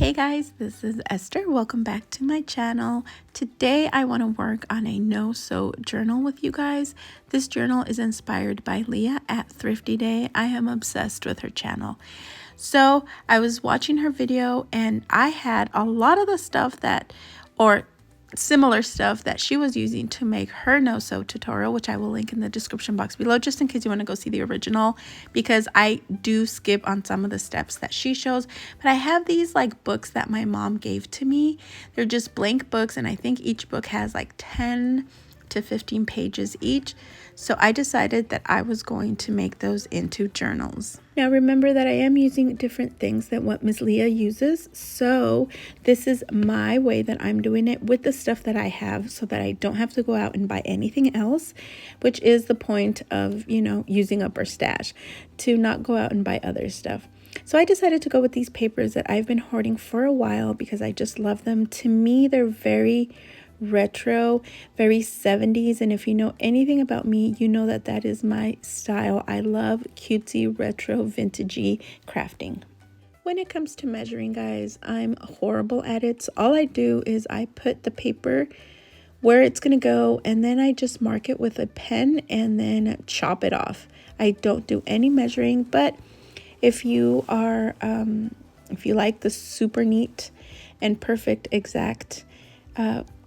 Hey guys, this is Esther. Welcome back to my channel. Today I want to work on a no-sew journal with you guys. This journal is inspired by Leah at Thrifty Day. I am obsessed with her channel. So I was watching her video and I had a lot of the stuff similar stuff that she was using to make her no-sew tutorial, which I will link in the description box below just in case you want to go see the original, because I do skip on some of the steps that she shows. But I have these like books that my mom gave to me. They're just blank books, and I think each book has like 10 to 15 pages each. So I decided that I was going to make those into journals. Now remember that I am using different things than what Miss Leah uses. So this is my way that I'm doing it with the stuff that I have so that I don't have to go out and buy anything else, which is the point of, using up our stash, to not go out and buy other stuff. So I decided to go with these papers that I've been hoarding for a while because I just love them. To me, they're very retro, very 70s, and if you know anything about me, you know that that is my style. I love cutesy, retro, vintagey crafting. When it comes to measuring, guys, I'm horrible at it. So all I do is I put the paper where it's gonna go, and then I just mark it with a pen and then chop it off. I don't do any measuring, but if you are if you like the super neat and perfect exact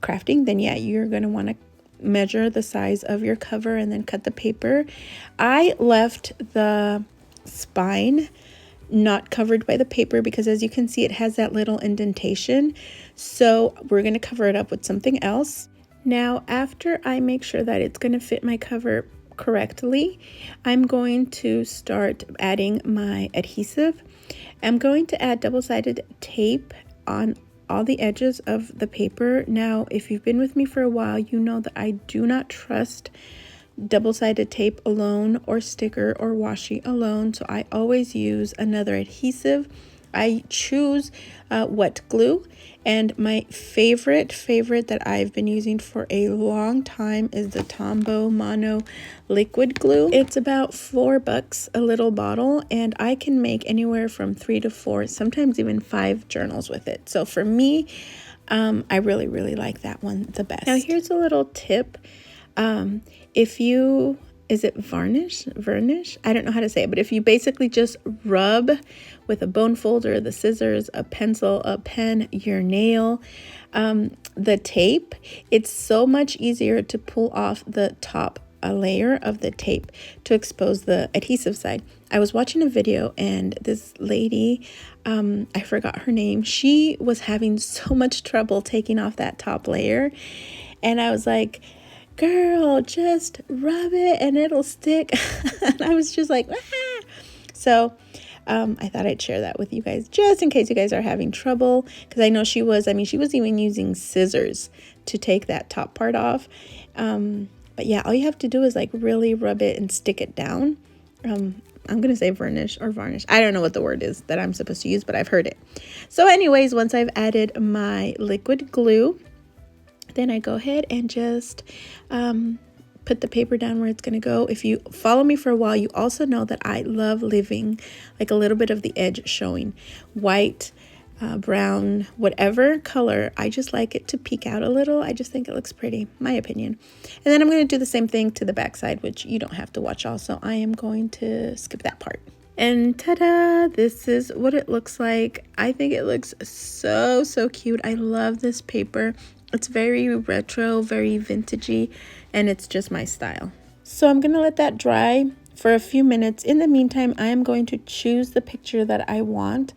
crafting, then yeah, you're going to want to measure the size of your cover and then cut the paper. I left the spine not covered by the paper because, as you can see, it has that little indentation. So we're going to cover it up with something else. Now, after I make sure that it's going to fit my cover correctly, I'm going to start adding my adhesive. I'm going to add double-sided tape on all the edges of the paper. Now, if you've been with me for a while, you know that I do not trust double-sided tape alone or sticker or washi alone, so I always use another adhesive. I choose wet glue, and my favorite that I've been using for a long time is the Tombow Mono liquid glue. It's about $4 a little bottle, and I can make anywhere from 3 to 4, sometimes even 5 journals with it. So for me, I really like that one the best. Now here's a little tip. Is it varnish? I don't know how to say it, but if you basically just rub with a bone folder, the scissors, a pencil, a pen, your nail, the tape, it's so much easier to pull off the top layer of the tape to expose the adhesive side. I was watching a video and this lady, I forgot her name, she was having so much trouble taking off that top layer, and I was like, girl, just rub it and it'll stick. And I was just like, ah. So I thought I'd share that with you guys just in case you guys are having trouble, because I know she was even using scissors to take that top part off. But yeah, all you have to do is like really rub it and stick it down. I'm gonna say varnish. I don't know what the word is that I'm supposed to use, but I've heard it. So anyways, once I've added my liquid glue, then I go ahead and just put the paper down where it's going to go. If you follow me for a while, you also know that I love leaving like a little bit of the edge showing. White, brown, whatever color. I just like it to peek out a little. I just think it looks pretty, my opinion. And then I'm going to do the same thing to the back side, which you don't have to watch also. I am going to skip that part. And ta-da, this is what it looks like. I think it looks so cute. I love this paper. It's very retro, very vintagey, and it's just my style. So I'm going to let that dry for a few minutes. In the meantime, I am going to choose the picture that I want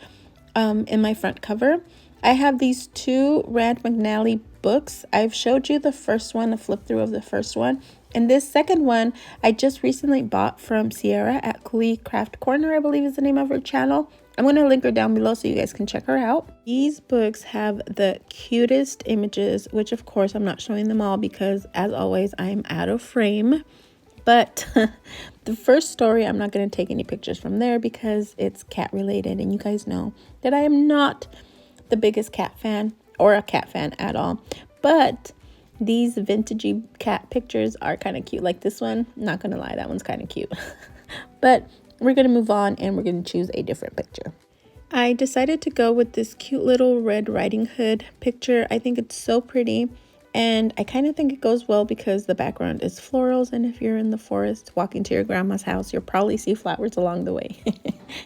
in my front cover. I have these 2 Rand McNally books. I've showed you the first one, a flip through of the first one. And this second one, I just recently bought from Sierra at Cooley Craft Corner, I believe is the name of her channel. I'm going to link her down below so you guys can check her out. These books have the cutest images, which of course I'm not showing them all because, as always, I'm out of frame. But the first story, I'm not going to take any pictures from there because it's cat related, and you guys know that I am not the biggest cat fan or a cat fan at all. But these vintagey cat pictures are kind of cute. Like this one, not going to lie, that one's kind of cute. But we're going to move on and we're going to choose a different picture. I decided to go with this cute little Red Riding Hood picture. I think it's so pretty, and I kind of think it goes well because the background is florals, and if you're in the forest walking to your grandma's house, you'll probably see flowers along the way.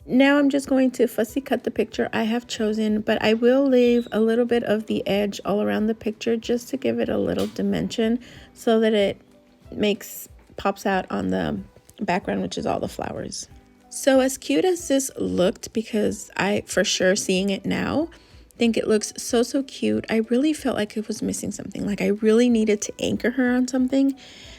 Now I'm just going to fussy cut the picture I have chosen, but I will leave a little bit of the edge all around the picture just to give it a little dimension so that it pops out on the background, which is all the flowers. So as cute as this looked, because I for sure seeing it now think it looks so cute, I really felt like it was missing something. Like I really needed to anchor her on something.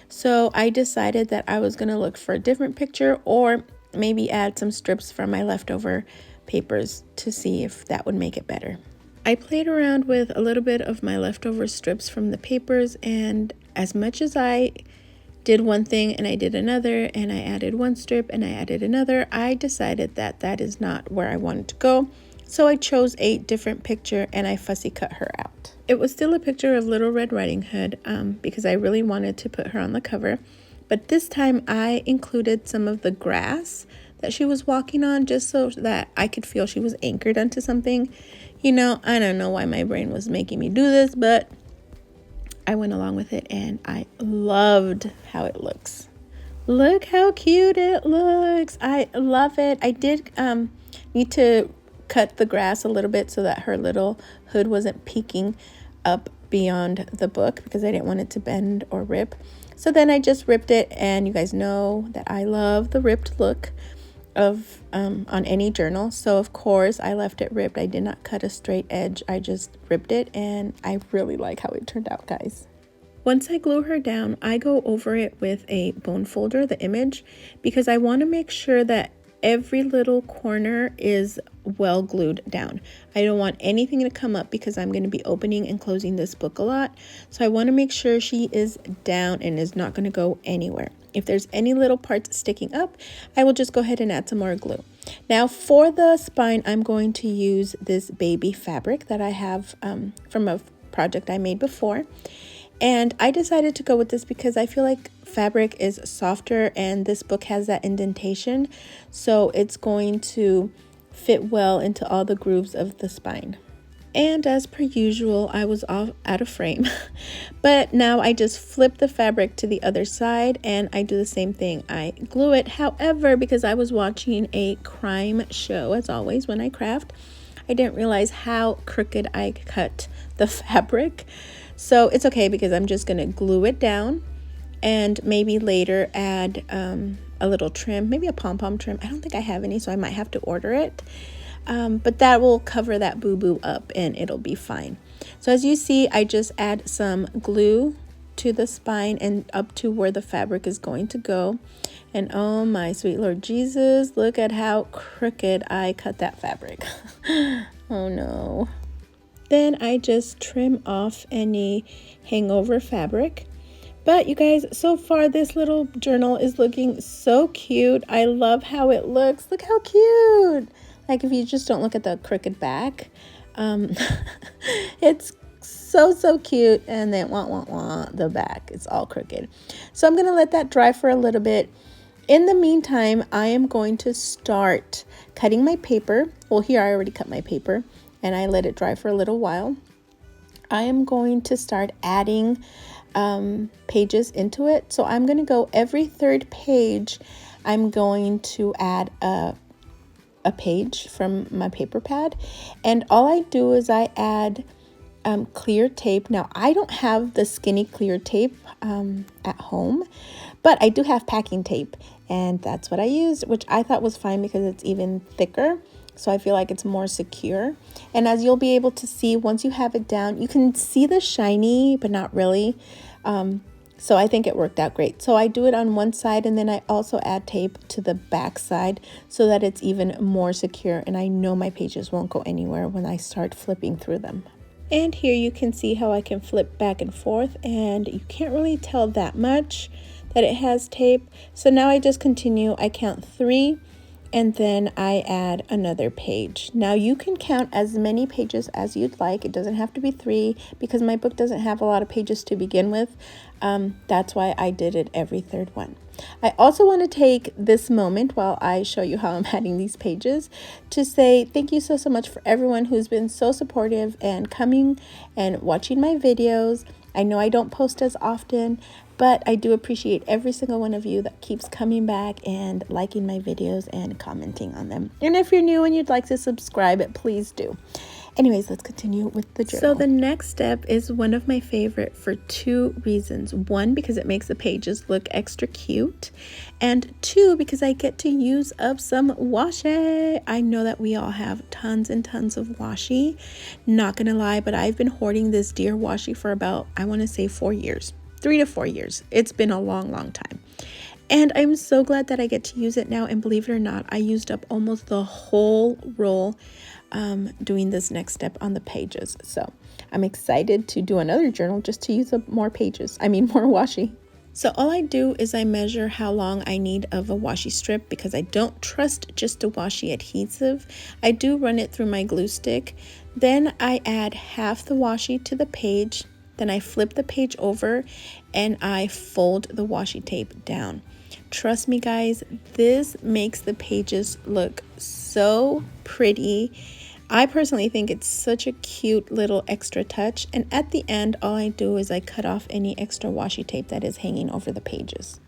So I decided that I was going to look for a different picture, or maybe add some strips from my leftover papers to see if that would make it better. I played around with a little bit of my leftover strips from the papers, and as much as I did one thing and I did another, and I added one strip and I added another, I decided that that is not where I wanted to go. So I chose a different picture and I fussy cut her out. It was still a picture of Little Red Riding Hood because I really wanted to put her on the cover. But this time I included some of the grass that she was walking on just so that I could feel she was anchored onto something. You know, I don't know why my brain was making me do this, but I went along with it and I loved how it looks. Look how cute it looks. I love it. I did need to cut the grass a little bit so that her little hood wasn't peeking up beyond the book because I didn't want it to bend or rip. So then I just ripped it, and you guys know that I love the ripped look of on any journal. So of course I left it ripped. I did not cut a straight edge. I just ripped it, and I really like how it turned out, guys. Once I glue her down, I go over it with a bone folder, the image, because I want to make sure that every little corner is well glued down. I don't want anything to come up because I'm going to be opening and closing this book a lot. So I want to make sure she is down and is not going to go anywhere. If there's any little parts sticking up, I will just go ahead and add some more glue. Now for the spine, I'm going to use this baby fabric that I have from a project I made before. And I decided to go with this because I feel like fabric is softer and this book has that indentation. So it's going to fit well into all the grooves of the spine. And as per usual, I was off out of frame. But now I just flip the fabric to the other side and I do the same thing. I glue it. However, because I was watching a crime show, as always when I craft, I didn't realize how crooked I cut the fabric. So it's okay because I'm just going to glue it down and maybe later add a little trim, maybe a pom-pom trim. I don't think I have any, so I might have to order it. But that will cover that boo-boo up and it'll be fine. So as you see, I just add some glue to the spine and up to where the fabric is going to go. And oh my sweet Lord Jesus, look at how crooked I cut that fabric. Oh no. Then I just trim off any hangover fabric. But you guys, so far this little journal is looking so cute. I love how it looks. Look how cute. Like if you just don't look at the crooked back, it's so cute. And then the back, it's all crooked. So I'm gonna let that dry for a little bit. In the meantime, I am going to start cutting my paper. Well, here I already cut my paper and I let it dry for a little while. I am going to start adding pages into it. So I'm going to go every third page. I'm going to add a page from my paper pad. And all I do is I add clear tape. Now, I don't have the skinny clear tape at home, but I do have packing tape. And that's what I used, which I thought was fine because it's even thicker. So I feel like it's more secure. And as you'll be able to see, once you have it down, you can see the shiny, but not really. So I think it worked out great. So I do it on one side and then I also add tape to the back side so that it's even more secure. And I know my pages won't go anywhere when I start flipping through them. And here you can see how I can flip back and forth, and you can't really tell that much that it has tape. So now I just continue. I count 3 and then I add another page. Now you can count as many pages as you'd like. It doesn't have to be 3 because my book doesn't have a lot of pages to begin with. That's why I did it every third one. I also want to take this moment while I show you how I'm adding these pages to say thank you so much for everyone who's been so supportive and coming and watching my videos. I know I don't post as often, but I do appreciate every single one of you that keeps coming back and liking my videos and commenting on them. And if you're new and you'd like to subscribe, please do. Anyways, let's continue with the journal. So the next step is one of my favorite for 2 reasons. 1, because it makes the pages look extra cute. And 2, because I get to use up some washi. I know that we all have tons and tons of washi. Not gonna lie, but I've been hoarding this dear washi for about, I wanna say 4 years. 3 to 4 years. It's been a long time. And I'm so glad that I get to use it now. And believe it or not, I used up almost the whole roll doing this next step on the pages. So I'm excited to do another journal just to use up more pages. I mean, more washi. So all I do is I measure how long I need of a washi strip because I don't trust just a washi adhesive. I do run it through my glue stick. Then I add half the washi to the page. Then I flip the page over and I fold the washi tape down. Trust me guys, this makes the pages look so pretty. I personally think it's such a cute little extra touch. And at the end, all I do is I cut off any extra washi tape that is hanging over the pages.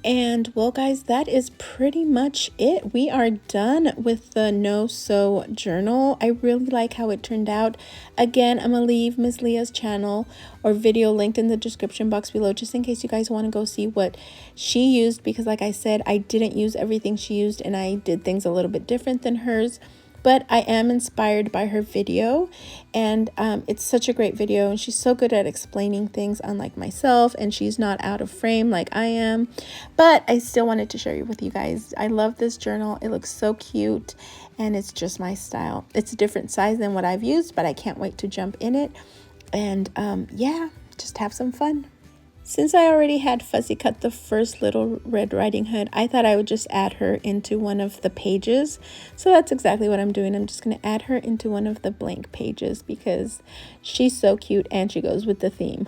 And well guys, that is pretty much it. We are done with the No Sew journal. I really like how it turned out. Again, I'm gonna leave Miss Leah's channel or video linked in the description box below just in case you guys want to go see what she used, because like I said, I didn't use everything she used and I did things a little bit different than hers. But I am inspired by her video, and it's such a great video, and she's so good at explaining things, unlike myself, and she's not out of frame like I am. But I still wanted to share it with you guys. I love this journal. It looks so cute, and it's just my style. It's a different size than what I've used, but I can't wait to jump in it. And yeah, just have some fun. Since I already had Fuzzy cut the first Little Red Riding Hood, I thought I would just add her into one of the pages. So that's exactly what I'm doing. I'm just going to add her into one of the blank pages because she's so cute and she goes with the theme.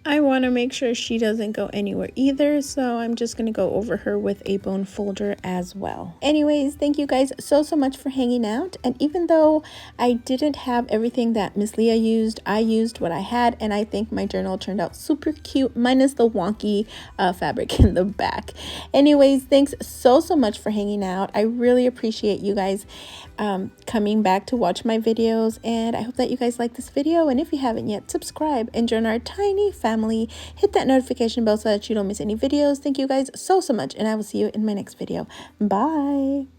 I want to make sure she doesn't go anywhere either, so I'm just going to go over her with a bone folder as well. Anyways, thank you guys so much for hanging out. And even though I didn't have everything that Miss Leah used, I used what I had, and I think my journal turned out super cute, minus the wonky fabric in the back. Anyways, thanks so much for hanging out. I really appreciate you guys coming back to watch my videos, and I hope that you guys like this video. And if you haven't yet, subscribe and join our tiny family. Hit that notification bell so that you don't miss any videos. Thank you guys so much, and I will see you in my next video. Bye.